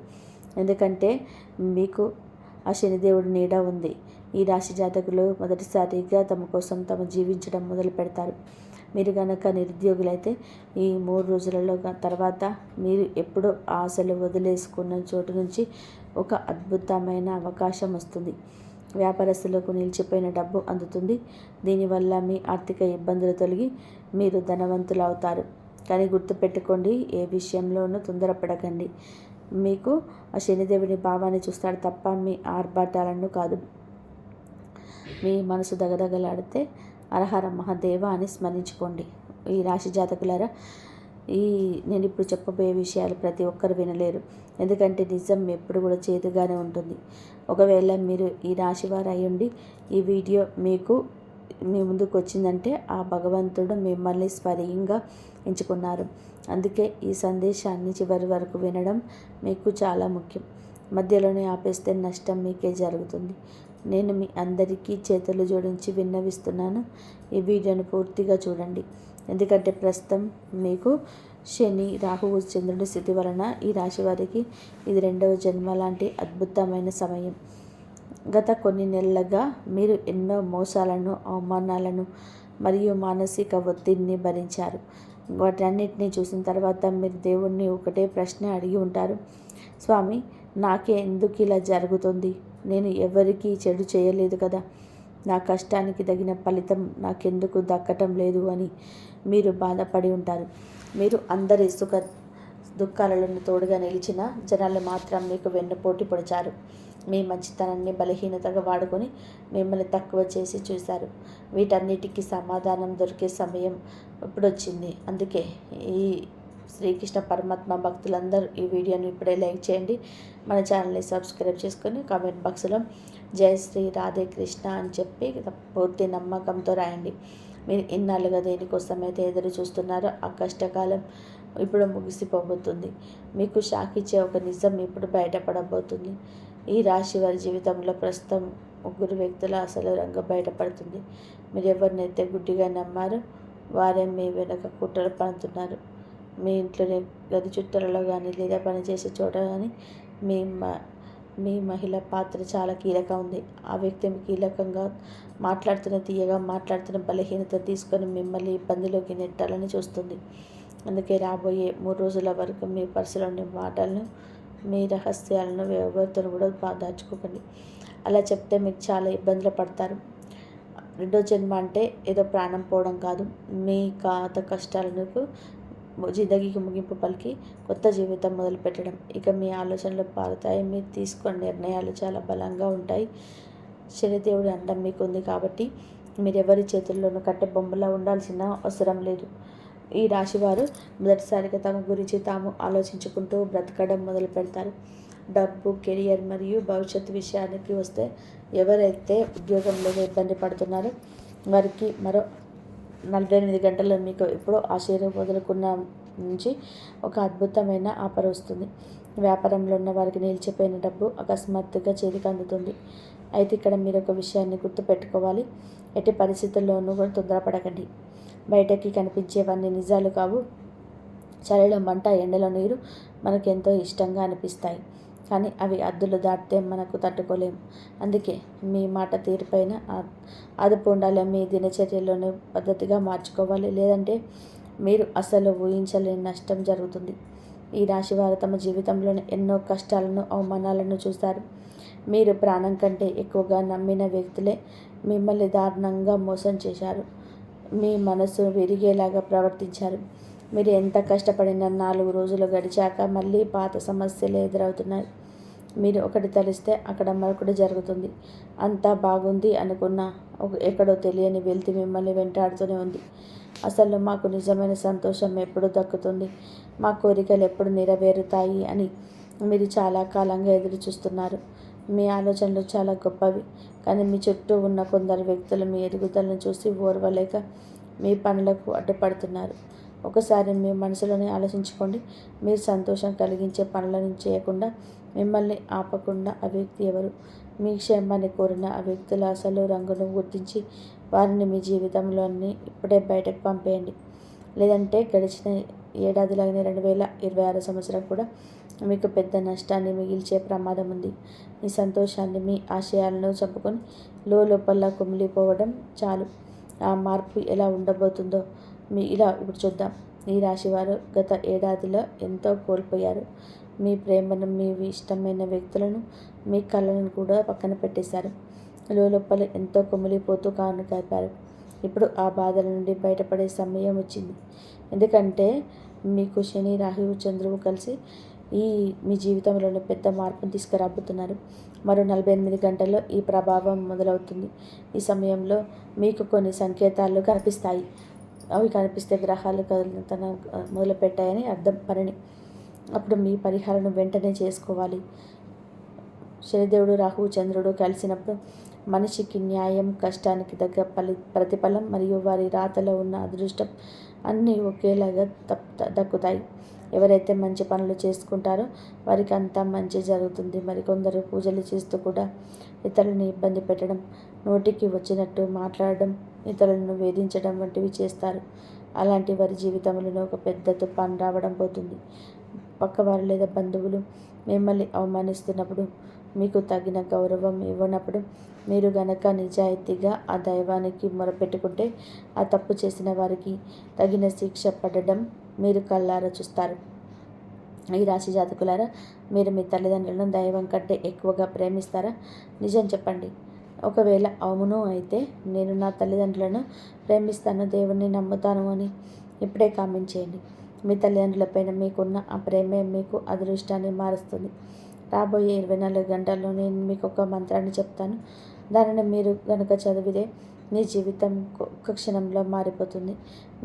ఎందుకంటే మీకు ఆ శనిదేవుడి నీడ ఉంది. ఈ రాశి జాతకులు మొదటిసారిగా తమ కోసం తాము జీవించడం మొదలు పెడతారు. మీరు కనుక నిరుద్యోగులైతే ఈ 3 రోజులలో తర్వాత మీరు ఎప్పుడో ఆశలు వదిలేసుకున్న చోటు నుంచి ఒక అద్భుతమైన అవకాశం వస్తుంది. వ్యాపారస్తులకు నిలిచిపోయిన డబ్బు అందుతుంది. దీనివల్ల మీ ఆర్థిక ఇబ్బందులు తొలగి మీరు ధనవంతులు అవుతారు. కానీ గుర్తుపెట్టుకోండి, ఏ విషయంలోనూ తొందరపడకండి. మీకు ఆ శనిదేవుని భావాన్ని చూస్తాడు తప్ప మీ ఆర్భాటాలను కాదు. మీ మనసు దగదగలాడితే హరహర మహాదేవ అని స్మరించుకోండి. ఈ రాశి జాతకులారా, నేను ఇప్పుడు చెప్పబోయే విషయాలు ప్రతి ఒక్కరు వినలేరు. ఎందుకంటే నిజం ఎప్పుడు కూడా చేదుగానే ఉంటుంది. ఒకవేళ మీరు ఈ రాశి వారు అయ్యుండి ఈ వీడియో మీ ముందుకు వచ్చిందంటే ఆ భగవంతుడు మిమ్మల్ని స్వయంగా ఎంచుకున్నారు. అందుకే ఈ సందేశాన్ని చివరి వరకు వినడం మీకు చాలా ముఖ్యం. మధ్యలోనే ఆపేస్తే నష్టం మీకే జరుగుతుంది. నేను మీ అందరికీ చేతులు జోడించి విన్నవిస్తున్నాను, ఈ వీడియోను పూర్తిగా చూడండి. ఎందుకంటే ప్రస్తుతం మీకు శని, రాహువు, చంద్రుడి స్థితి వలన ఈ రాశి వారికి ఇది 2వ జన్మ లాంటి అద్భుతమైన సమయం. గత కొన్ని నెలలుగా మీరు ఎన్నో మోసాలను, అవమానాలను మరియు మానసిక ఒత్తిడిని భరించారు. వాటన్నిటిని చూసిన తర్వాత మీరు దేవుణ్ణి ఒకటే ప్రశ్న అడిగి ఉంటారు. స్వామి, నాకే ఎందుకు ఇలా జరుగుతుంది? నేను ఎవరికీ చెడు చేయలేదు కదా. నా కష్టానికి తగిన ఫలితం నాకెందుకు దక్కటం లేదు అని మీరు బాధపడి ఉంటారు. మీరు అందరి సుఖ దుఃఖాలను తోడుగా నిలిచిన జనాలు మాత్రం మీకు వెన్నుపోటు పొడిచారు. మీ మంచితనాన్ని బలహీనతగా వాడుకొని మిమ్మల్ని తక్కువ చేసి చూశారు. వీటన్నిటికీ సమాధానం దొరికే సమయం ఇప్పుడు వచ్చింది. అందుకే ఈ శ్రీకృష్ణ పరమాత్మ భక్తులందరూ ఈ వీడియోని ఇప్పుడే లైక్ చేయండి. మన ఛానల్ని సబ్స్క్రైబ్ చేసుకొని కామెంట్ బాక్స్లో జై శ్రీ రాధే కృష్ణ అని చెప్పి పూర్తి నమ్మకంతో రాయండి. మీరు ఇన్నాళ్ళుగా దేనికోసమైతే ఎదురు చూస్తున్నారో ఆ కష్టకాలం ఇప్పుడు ముగిసిపోబోతుంది. మీకు షాక్ ఇచ్చే ఒక నిజం ఇప్పుడు బయటపడబోతుంది. ఈ రాశి వారి జీవితంలో ప్రస్తుతం 3 వ్యక్తుల అసలు రంగు బయటపడుతుంది. మీరు ఎవరినైతే గుడ్డిగా నమ్మారో వారే మీ వెనక కుట్రలు పడుతున్నారు. మీ ఇంట్లోనే గది చుట్టలలో కానీ లేదా పనిచేసే చోట కానీ మీ మహిళ పాత్ర చాలా కీలకం ఉంది. ఆ వ్యక్తి కీలకంగా తీయగా మాట్లాడుతున్న బలహీనత తీసుకొని మిమ్మల్ని ఇబ్బందిలోకి నెట్టాలని చూస్తుంది. అందుకే రాబోయే 3 రోజుల వరకు మీ పర్సులోని మాటలను, మీ రహస్యాలను ఎవరితో కూడా దాచుకోకండి. అలా చెప్తే మీరు చాలా ఇబ్బందులు పడతారు. 2వ జన్మ అంటే ఏదో ప్రాణం పోవడం కాదు. మీ పాత కష్టాలకు జిందగీకి ముగింపు పలికి కొత్త జీవితం మొదలుపెట్టడం. ఇక మీ ఆలోచనలు పారుతాయి. మీరు తీసుకునే నిర్ణయాలు చాలా బలంగా ఉంటాయి. శనిదేవుడి అండం మీకు ఉంది కాబట్టి మీరెవరి చేతుల్లోనూ కట్టెబొమ్మలా ఉండాల్సిన అవసరం లేదు. ఈ రాశివారు మొదటిసారిగా తమ గురించి తాము ఆలోచించుకుంటూ బ్రతకడం మొదలు పెడతారు. డబ్బు, కెరియర్ మరియు భవిష్యత్తు విషయానికి వస్తే ఎవరైతే ఉద్యోగంలో ఇబ్బంది పడుతున్నారో వారికి మరో 48 గంటల్లో మీకు ఎప్పుడో వదులుకున్న నుంచి ఒక అద్భుతమైన ఆఫర్ వస్తుంది. వ్యాపారంలో ఉన్న వారికి నిలిచిపోయిన డబ్బు అకస్మాత్తుగా చేతికి అందుతుంది. అయితే ఇక్కడ మీరు ఒక విషయాన్ని గుర్తుపెట్టుకోవాలి. ఎట్టి పరిస్థితుల్లోనూ కూడా తొందరపడకండి. బయటకి కనిపించేవన్నీ నిజాలు కావు. చలిలో మంట, ఎండలో నీరు మనకు ఎంతో ఇష్టంగా అనిపిస్తాయి. కానీ అవి హద్దులు దాటితే మనకు తట్టుకోలేము. అందుకే మీ మాట తీరుపైన అదుపు ఉండాలి. మీ దినచర్యలోనే పద్ధతిగా మార్చుకోవాలి. లేదంటే మీరు అసలు ఊహించలేని నష్టం జరుగుతుంది. ఈ రాశివారు తమ జీవితంలోని ఎన్నో కష్టాలను, అవమానాలను చూస్తారు. మీరు ప్రాణం కంటే ఎక్కువగా నమ్మిన వ్యక్తులే మిమ్మల్ని దారుణంగా మోసం చేశారు. మీ మనసు విరిగేలాగా ప్రవర్తించారు. మీరు ఎంత కష్టపడినా 4 రోజులు గడిచాక మళ్ళీ పాత సమస్యలు ఎదురవుతున్నాయి. మీరు ఒకటి తలిస్తే అక్కడ మరొకటి జరుగుతుంది. అంతా బాగుంది అనుకున్న ఎక్కడో తెలియని వెలితి మిమ్మల్ని వెంటాడుతూనే ఉంది. అసలు మాకు నిజమైన సంతోషం ఎప్పుడు దక్కుతుంది, మా కోరికలు ఎప్పుడు నెరవేరుతాయి అని మీరు చాలా కాలంగా ఎదురు చూస్తున్నారు. మీ ఆలోచనలు చాలా గొప్పవి. కానీ మీ చుట్టూ ఉన్న కొందరు వ్యక్తులు మీ ఎదుగుదలను చూసి ఓర్వలేక మీ పనులకు అడ్డుపడుతున్నారు. ఒకసారి మీ మనసులోనే ఆలోచించుకోండి. మీరు సంతోషం కలిగించే పనులను చేయకుండా మిమ్మల్ని ఆపకుండా ఆ వ్యక్తి ఎవరు? మీ క్షేమాన్ని కోరిన ఆ వ్యక్తుల అసలు రంగును గుర్తించి వారిని మీ జీవితంలోని ఇప్పుడే బయటకు పంపేయండి. లేదంటే గడిచిన ఏడాదిలాగానే 2026 సంవత్సరం కూడా మీకు పెద్ద నష్టాన్ని మిగిల్చే ప్రమాదం ఉంది. మీ సంతోషాన్ని, మీ ఆశయాలను చంపుకొని లోపల కుమిలిపోవడం చాలు. ఆ మార్పు ఎలా ఉండబోతుందో ఇప్పుడు చూద్దాం. ఈ రాశివారు గత ఏడాదిలో ఎంతో కోల్పోయారు. మీ ప్రేమను, మీ ఇష్టమైన వ్యక్తులను, మీ కళలను కూడా పక్కన పెట్టేశారు. లోపల ఎంతో కుమిలిపోతూ కాను గడిపారు. ఇప్పుడు ఆ బాధల నుండి బయటపడే సమయం వచ్చింది. ఎందుకంటే మీకు శని, రాహువు, చంద్రువు కలిసి మీ జీవితంలోని పెద్ద మార్పును తీసుకురాబోతున్నారు. మరో 48 గంటల్లో ఈ ప్రభావం మొదలవుతుంది. ఈ సమయంలో మీకు కొన్ని సంకేతాలు కనిపిస్తాయి. అవి కనిపిస్తే గ్రహాలు కదలితన మొదలుపెట్టాయని అర్థం. అప్పుడు మీ పరిహారం వెంటనే చేసుకోవాలి. శనిదేవుడు, రాహువు, చంద్రుడు కలిసినప్పుడు మనిషికి న్యాయం, కష్టానికి తగ్గ ప్రతిఫలం మరియు వారి రాతలో ఉన్న అదృష్టం అన్నీ ఒకేలాగా దక్కుతాయి. ఎవరైతే మంచి పనులు చేసుకుంటారో వారికి అంతా మంచి జరుగుతుంది. మరికొందరు పూజలు చేస్తూ కూడా ఇతరులను ఇబ్బంది పెట్టడం, నోటికి వచ్చినట్టు మాట్లాడడం, ఇతరులను వేధించడం వంటివి చేస్తారు. అలాంటి వారి జీవితంలో ఒక పెద్ద తుఫాను రావడం పోతుంది. పక్కవారు లేదా బంధువులు మిమ్మల్ని అవమానిస్తున్నప్పుడు, మీకు తగిన గౌరవం ఇవ్వనప్పుడు మీరు గనక నిజాయితీగా ఆ దైవానికి మొరపెట్టుకుంటే ఆ తప్పు చేసిన వారికి తగిన శిక్ష పడడం మీరు కళ్ళారా చూస్తారు. ఈ రాశి జాతకులారా, మీరు మీ తల్లిదండ్రులను దైవం కంటే ఎక్కువగా ప్రేమిస్తారా? నిజం చెప్పండి. ఒకవేళ అవును అయితే నేను నా తల్లిదండ్రులను ప్రేమిస్తాను, దేవుణ్ణి నమ్ముతాను అని ఇప్పుడే కామెంట్ చేయండి. మీ తల్లిదండ్రులపైన మీకున్న ఆ ప్రేమే మీకు అదృష్టాన్ని మారుస్తుంది. రాబోయే 24 గంటల్లో నేను మీకు ఒక మంత్రాన్ని చెప్తాను. దానిని మీరు కనుక చదివితే మీ జీవితం ఒక్క క్షణంలో మారిపోతుంది.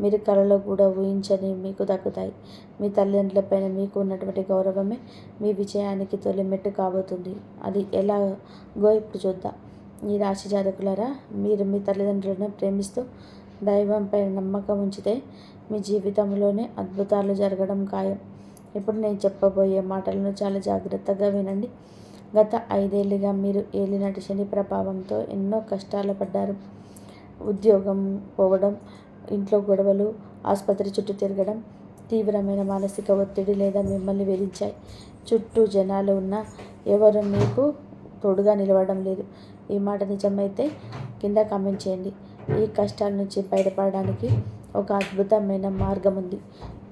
మీరు కలలో కూడా ఊహించని మీకు దక్కుతాయి. మీ తల్లిదండ్రులపైన మీకు ఉన్నటువంటి గౌరవమే మీ విజయానికి తొలిమెట్టు కాబోతుంది. అది ఎలాగో ఇప్పుడు చూద్దాం. ఈ రాశి జాతకులారా, మీరు మీ తల్లిదండ్రులను ప్రేమిస్తూ దైవంపై నమ్మకం ఉంచితే మీ జీవితంలోనే అద్భుతాలు జరగడం ఖాయం. ఇప్పుడు నేను చెప్పబోయే మాటలను చాలా జాగ్రత్తగా వినండి. గత 5 ఏళ్ళుగా మీరు ఏలినాటి శని ప్రభావంతో ఎన్నో కష్టాలు పడ్డారు. ఉద్యోగం పోవడం, ఇంట్లో గొడవలు, ఆసుపత్రి చుట్టూ తిరగడం, తీవ్రమైన మానసిక ఒత్తిడి లేదా మిమ్మల్ని వేధించాయి. చుట్టూ జనాలు ఉన్నా ఎవరు మీకు తోడుగా నిలవడం లేదు. ఈ మాట నిజమైతే కింద కామెంట్ చేయండి. ఈ కష్టాల నుంచి బయటపడడానికి ఒక అద్భుతమైన మార్గం ఉంది.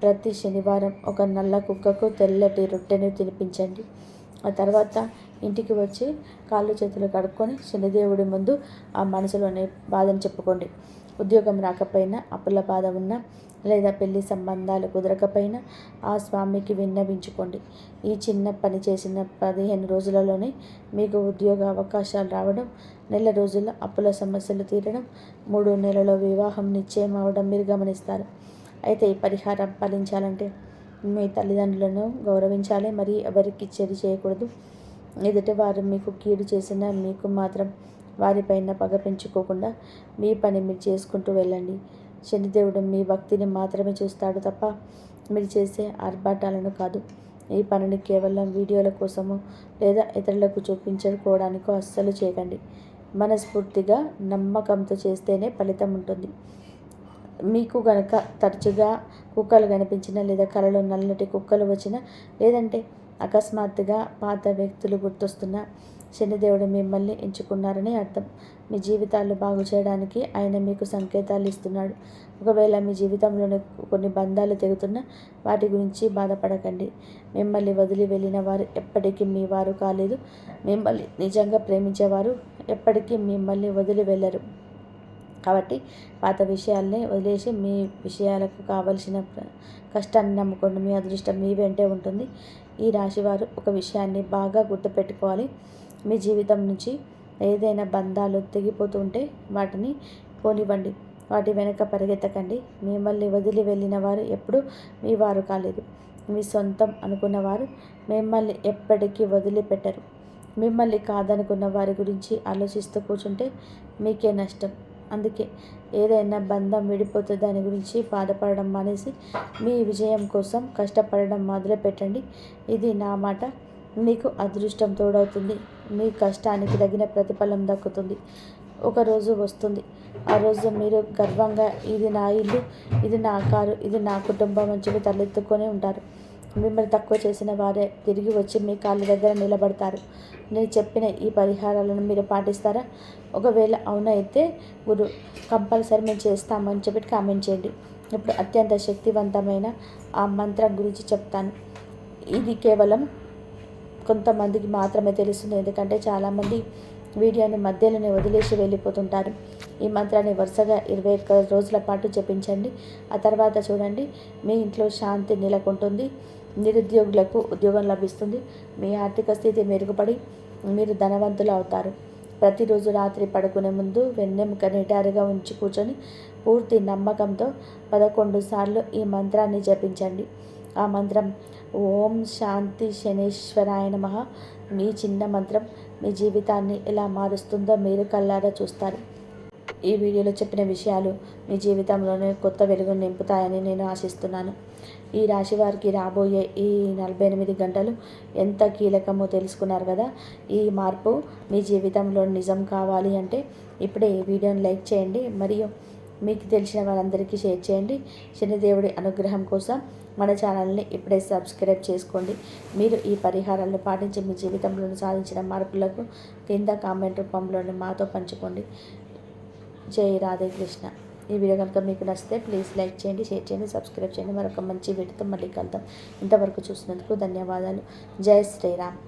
ప్రతి శనివారం ఒక నల్ల కుక్కకు తెల్లటి రొట్టెను తినిపించండి. ఆ తర్వాత ఇంటికి వచ్చి కాళ్ళు చేతులు కడుక్కొని శనిదేవుడి ముందు ఆ మనసులోని బాధను చెప్పుకోండి. ఉద్యోగం రాకపోయినా, అప్పుల బాధ ఉన్నా లేదా పెళ్లి సంబంధాలు కుదరకపోయినా ఆ స్వామికి విన్నవించుకోండి. ఈ చిన్న పని చేసిన 15 రోజులలోనే మీకు ఉద్యోగ అవకాశాలు రావడం, నెల రోజుల్లో అప్పుల సమస్యలు తీరడం, 3 నెలల్లో వివాహం నిశ్చయం అవ్వడం మీరు గమనిస్తారు. అయితే ఈ పరిహారం ఫలించాలంటే మీ తల్లిదండ్రులను గౌరవించాలి. మరి ఎవరికి చెడు చేయకూడదు. ఎదుటి వారు మీకు కీడు చేసినా మీకు మాత్రం వారిపైన పగ పెంచుకోకుండా మీ పని మీరు చేసుకుంటూ వెళ్ళండి. శనిదేవుడు మీ భక్తిని మాత్రమే చూస్తాడు తప్ప మీరు చేసే ఆర్భాటాలను కాదు. ఈ పనిని కేవలం వీడియోల కోసమో లేదా ఇతరులకు చూపించుకోవడానికో అస్సలు చేయకండి. మనస్ఫూర్తిగా నమ్మకంతో చేస్తేనే ఫలితం ఉంటుంది. మీకు గనక తరచుగా కుక్కలు కనిపించినా లేదా కలలో నల్లటి కుక్కలు వచ్చినా లేదంటే అకస్మాత్తుగా పాత వ్యక్తులు గుర్తొస్తున్నా శనిదేవుడు మిమ్మల్ని ఎంచుకున్నారని అర్థం. మీ జీవితాలు బాగు చేయడానికి ఆయన మీకు సంకేతాలు ఇస్తున్నాడు. ఒకవేళ మీ జీవితంలోని కొన్ని బంధాలు తెగుతున్నా వాటి గురించి బాధపడకండి. మిమ్మల్ని వదిలి వెళ్ళిన వారు ఎప్పటికీ మీ వారు కాలేదు. మిమ్మల్ని నిజంగా ప్రేమించేవారు ఎప్పటికీ మిమ్మల్ని వదిలి వెళ్ళరు. కాబట్టి పాత విషయాల్ని వదిలేసి మీ విషయాలకు కావలసిన కష్టాన్ని నమ్ముకోండి. మీ అదృష్టం మీ వెంటే ఉంటుంది. ఈ రాశివారు ఒక విషయాన్ని బాగా గుర్తుపెట్టుకోవాలి. మీ జీవితం నుంచి ఏదైనా బంధాలు తెగిపోతుంటే వాటిని పోనివ్వండి. వాటి వెనక పరిగెత్తకండి. మిమ్మల్ని వదిలి వెళ్ళిన వారు ఎప్పుడూ మీ వారు కాలేదు. మీ సొంతం అనుకున్నవారు మిమ్మల్ని ఎప్పటికీ వదిలిపెట్టరు. మిమ్మల్ని కాదనుకున్న వారి గురించి ఆలోచిస్తూ కూర్చుంటే మీకే నష్టం. అందుకే ఏదైనా బంధం విడిపోతే దాని గురించి బాధపడడం మానేసి మీ విజయం కోసం కష్టపడడం మొదలుపెట్టండి. ఇది నా మాట. మీకు అదృష్టం తోడవుతుంది. మీ కష్టానికి తగిన ప్రతిఫలం దక్కుతుంది. ఒకరోజు వస్తుంది. ఆ రోజు మీరు గర్వంగా ఇది నా ఇల్లు, ఇది నా కారు, ఇది నా కుటుంబం అని చెప్పి తలెత్తుకొని ఉంటారు. మిమ్మల్ని తక్కువ చేసిన వారే తిరిగి వచ్చి మీ కాళ్ళ దగ్గర నిలబడతారు. నేను చెప్పిన ఈ పరిహారాలను మీరు పాటిస్తారా? ఒకవేళ అవునైతే గురు కంపల్సరీ మేము చేస్తామని చెప్పి కామెంట్ చేయండి. ఇప్పుడు అత్యంత శక్తివంతమైన ఆ మంత్రం గురించి చెప్తాను. ఇది కేవలం కొంతమందికి మాత్రమే తెలుస్తుంది. ఎందుకంటే చాలామంది వీడియోని మధ్యలోనే వదిలేసి వెళ్ళిపోతుంటారు. ఈ మంత్రాన్ని వరుసగా 21 రోజుల పాటు జపించండి. ఆ తర్వాత చూడండి, మీ ఇంట్లో శాంతి నెలకొంటుంది. నిరుద్యోగులకు ఉద్యోగం లభిస్తుంది. మీ ఆర్థిక స్థితి మెరుగుపడి మీరు ధనవంతులు అవుతారు. ప్రతిరోజు రాత్రి పడుకునే ముందు వెన్నెముక నిటారుగా ఉంచి కూర్చొని పూర్తి నమ్మకంతో 11 సార్లు ఈ మంత్రాన్ని జపించండి. ఆ మంత్రం ఓం శాంతి శనేశ్వరాయ నమః. మీ చిన్న మంత్రం మీ జీవితాన్ని ఎలా మారుస్తుందో మీరు కళ్ళారా చూస్తారు. ఈ వీడియోలో చెప్పిన విషయాలు మీ జీవితంలోనే కొత్త వెలుగును నింపుతాయని నేను ఆశిస్తున్నాను. ఈ రాశి వారికి రాబోయే ఈ 48 గంటలు ఎంత కీలకమో తెలుసుకున్నారు కదా. ఈ మార్పు మీ జీవితంలో నిజం కావాలి అంటే ఇప్పుడే ఈ వీడియోని లైక్ చేయండి, మరియు మీకు తెలిసిన వారందరికీ షేర్ చేయండి. శనిదేవుడి అనుగ్రహం కోసం మన ఛానల్ని ఇప్పుడే సబ్స్క్రైబ్ చేసుకోండి. మీరు ఈ పరిహారాలను పాటించి మీ జీవితంలో సాధించిన మార్పులకు కింద కామెంట్ రూపంలోనే మాతో పంచుకోండి. జై రాధే కృష్ణ. ఈ వీడియో కనుక మీకు నచ్చితే ప్లీజ్ లైక్ చేయండి, షేర్ చేయండి, సబ్స్క్రైబ్ చేయండి. మరొక మంచి వీడియోతో మళ్ళీ కలుద్దాం. ఇంతవరకు చూసినందుకు ధన్యవాదాలు. జై శ్రీరామ్.